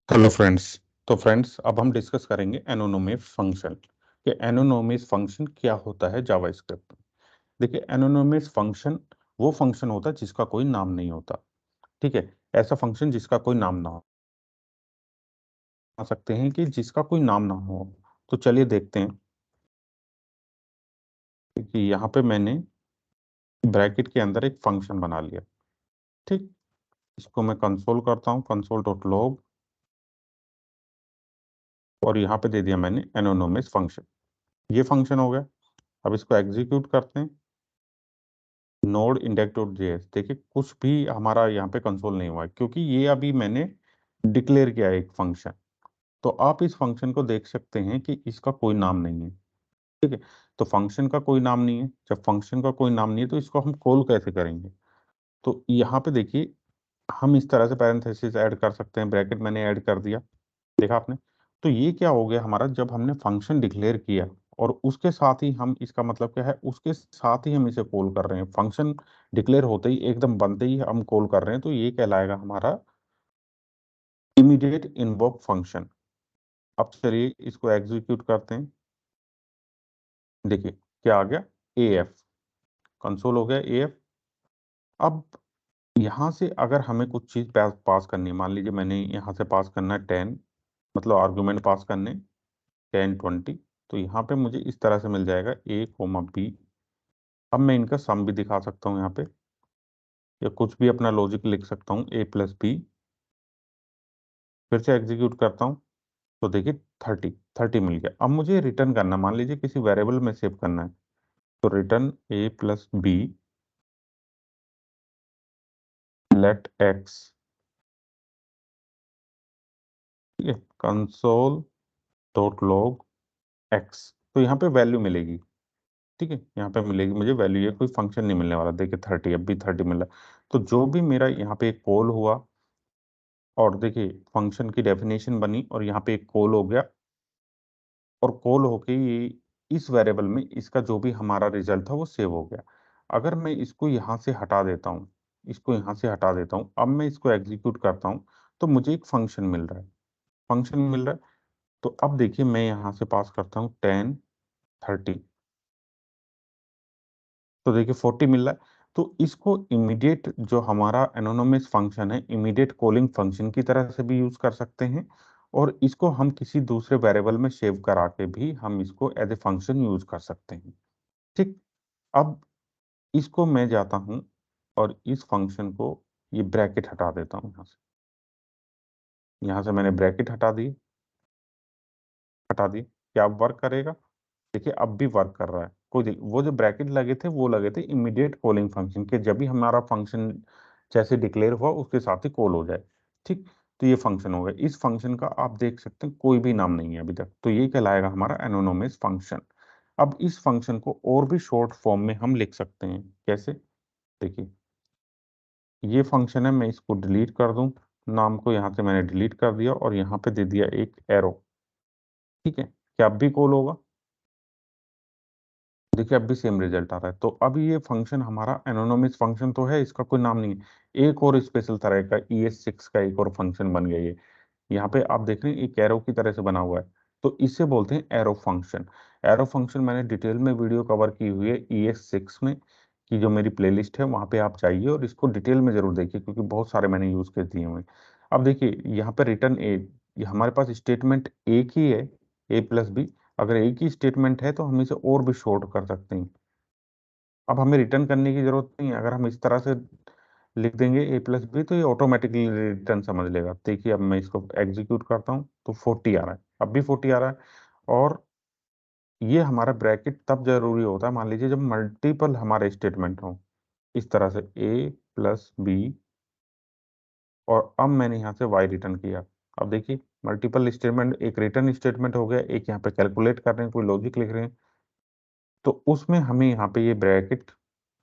Hello friends. तो friends, अब हम डिस्कस करेंगे एनोनोमस फंक्शन कि एनोनोमस फंक्शन क्या होता है जावास्क्रिप्ट में। देखिए, एनोनोमस फंक्शन वो फंक्शन होता है जिसका कोई नाम नहीं होता। ठीक है, ऐसा फंक्शन जिसका कोई नाम ना हो आ सकते हैं कि जिसका कोई नाम ना हो। तो चलिए देखते हैं कि यहाँ पे मैंने ब्रैकेट के अंदर एक फंक्शन बना लिया। ठीक, इसको मैं कंसोल करता हूँ, कंसोल डॉट लॉग, और यहाँ पे दे दिया मैंने एनोनोमस फंक्शन। ये फंक्शन हो गया। अब इसको एग्जीक्यूट करते हैं। नोड इंडेक्स डॉट जेएस, देखिए कुछ भी हमारा यहाँ पे कंसोल नहीं हुआ है क्योंकि ये अभी मैंने डिक्लेयर किया है एक फंक्शन। तो आप इस फंक्शन को देख सकते हैं कि इसका कोई नाम नहीं है। ठीक है, तो फंक्शन का कोई नाम नहीं है। जब फंक्शन का कोई नाम नहीं है तो इसको हम कॉल कैसे करेंगे? तो यहाँ पे देखिए, हम इस तरह से पैरेंथेसिस ऐड कर सकते हैं। ब्रैकेट मैंने ऐड कर दिया, देखा आपने। तो ये क्या हो गया हमारा, जब हमने फंक्शन डिक्लेयर किया और उसके साथ ही हम, इसका मतलब क्या है, उसके साथ ही हम इसे कॉल कर रहे हैं। फंक्शन डिक्लेयर होते ही, एकदम बनते ही हम कॉल कर रहे हैं, तो ये कहलाएगा हमारा इमीडिएट इन्वोक फंक्शन। अब चलिए इसको एग्जीक्यूट करते हैं। देखिए क्या आ गया, ए एफ, कंसोल हो गया ए एफ। अब यहाँ से अगर हमें कुछ चीज पास करनी है, मान लीजिए मैंने यहाँ से पास करना है 10, मतलब आर्गुमेंट पास करने 10 20, तो यहाँ पे मुझे इस तरह से मिल जाएगा ए कोमा बी। अब मैं इनका सम भी दिखा सकता हूँ यहाँ पे, या कुछ भी अपना लॉजिक लिख सकता हूँ, ए प्लस बी। फिर से एग्जीक्यूट करता हूँ तो देखिए 30 30 मिल गया। अब मुझे रिटर्न करना, मान लीजिए किसी वेरिएबल में सेव करना है, तो रिटर्न ए प्लस बी लेट एक्स। ठीक है, कंसोल डॉट लॉग एक्स, तो यहाँ पे वैल्यू मिलेगी। ठीक है, यहाँ पे मिलेगी मुझे वैल्यू, ये कोई फंक्शन नहीं मिलने वाला। देखिए 30, अब भी 30 मिला। तो जो भी मेरा यहाँ पे एक कॉल हुआ, और देखिए फंक्शन की डेफिनेशन बनी, और यहाँ पे एक कॉल हो गया, और कॉल होके ये इस वेरिएबल में इसका जो भी हमारा रिजल्ट था वो सेव हो गया। अगर मैं इसको यहाँ से हटा देता हूँ, इसको यहाँ से हटा देता हूँ, अब मैं इसको एग्जीक्यूट करता हूँ, तो मुझे एक फंक्शन मिल रहा है। फंक्शन मिल रहा है, तो अब देखिए मैं यहाँ से पास करता हूँ 10 30, तो देखिए 40 मिल रहा है। तो इसको इमीडिएट, जो हमारा एनोनोमस फंक्शन है, इमीडिएट कॉलिंग फंक्शन की तरह से भी यूज कर सकते हैं, और इसको हम किसी दूसरे वेरिएबल में सेव करा के भी हम इसको एज ए फंक्शन यूज कर सकते हैं। ठीक, अब इसको मैं जाता हूं और इस फंक्शन को, ये ब्रैकेट हटा देता हूं यहाँ से मैंने ब्रैकेट हटा दी। क्या अब वर्क करेगा? देखिए अब भी वर्क कर रहा है। वो जो ब्रैकेट लगे थे वो लगे थे इमीडिएट कॉलिंग फंक्शन के, जब भी हमारा फंक्शन जैसे डिक्लेयर हुआ उसके साथ ही कॉल हो जाए। ठीक, तो ये फंक्शन हो गया। इस फंक्शन का आप देख सकते हैं कोई भी नाम नहीं है अभी तक, तो ये कहलाएगा हमारा एनोनोमस फंक्शन। अब इस फंक्शन को और भी शॉर्ट फॉर्म में हम लिख सकते हैं। कैसे? देखिए ये फंक्शन है, मैं इसको डिलीट कर दूं, नाम को यहाँ से मैंने डिलीट कर दिया, और यहाँ पे दे दिया एक एरो। ठीक है, क्या अब भी कॉल होगा? देखिए अब भी सेम रिजल्ट आ रहा है। तो अब ये फंक्शन हमारा एनोनोमस फंक्शन तो है, इसका कोई नाम नहीं है। एक और स्पेशल तरह का ES6 का एक और फंक्शन बन गया ये। यहाँ पे आप देख रहे हैं एक एरो की तरह से बना हुआ है, तो इसे बोलते हैं एरो फंक्शन। एरो फंक्शन मैंने डिटेल में वीडियो कवर की हुई है ES6 में, कि जो मेरी प्लेलिस्ट है वहाँ पे आप जाइए और इसको डिटेल में जरूर देखिए, क्योंकि बहुत सारे मैंने यूज कर दिए हुए हैं। अब देखिए यहाँ पे रिटर्न ए, ये हमारे पास स्टेटमेंट एक ही है, ए प्लस बी। अगर एक ही स्टेटमेंट है तो हम इसे और भी शॉर्ट कर सकते हैं। अब हमें रिटर्न करने की जरूरत नहीं है, अगर हम इस तरह से लिख देंगे ए प्लस बी, तो ये ऑटोमेटिकली रिटर्न समझ लेगा। देखिए अब मैं इसको एग्जीक्यूट करता हूँ तो 40 आ रहा है, अब भी 40 आ रहा है। और ये हमारा ब्रैकेट तब जरूरी होता है, मान लीजिए जब मल्टीपल हमारे स्टेटमेंट हो, इस तरह से ए प्लस बी, और अब मैंने यहाँ से वाई रिटर्न किया। अब देखिए मल्टीपल स्टेटमेंट, एक रिटर्न स्टेटमेंट हो गया, एक यहाँ पे कैलकुलेट कर रहे हैं, कोई लॉजिक लिख रहे हैं, तो उसमें हमें यहाँ पे ये ब्रैकेट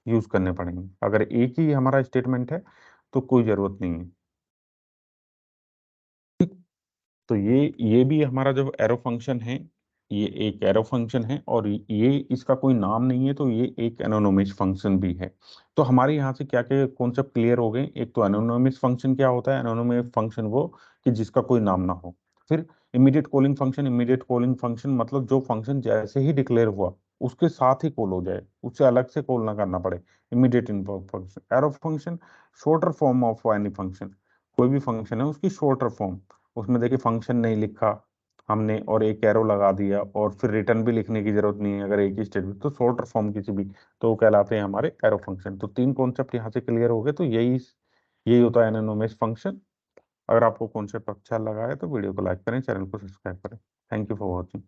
यूज करने पड़ेंगे। अगर एक ही हमारा स्टेटमेंट है तो कोई जरूरत नहीं है। ठीक, तो ये भी हमारा जो एरो फंक्शन है, ये एक एरो फंक्शन है और ये इसका कोई नाम नहीं है, तो ये एक एनोनिमस फंक्शन भी है। तो हमारे यहाँ से क्या क्या कॉन्सेप्ट क्लियर हो गए। एक तो एनोनिमस फंक्शन क्या होता है, एनोनिमस फंक्शन वो कि जिसका कोई नाम ना हो। फिर immediate calling function, immediate calling function मतलब जो फंक्शन जैसे ही डिक्लेयर हुआ उसके साथ ही कॉल हो जाए, उससे अलग से कॉल ना करना पड़े, immediate involve function. Arrow function shorter form of any function, कोई भी फंक्शन है उसकी शॉर्टर फॉर्म। उसमें देखिए फंक्शन नहीं लिखा हमने और एक एरो लगा दिया और फिर रिटर्न भी लिखने की जरूरत नहीं है, अगर एक ही स्टेटमेंट, तो शॉर्टर फॉर्म किसी भी, तो वो कहलाते हैं हमारे एरो फंक्शन। तो तीन कॉन्सेप्ट यहाँ से क्लियर हो गए। तो यही यही होता है एनोनिमस फंक्शन। अगर आपको कॉन्सेप्ट अच्छा लगा है तो वीडियो को लाइक करें, चैनल को सब्सक्राइब करें। Thank you for watching.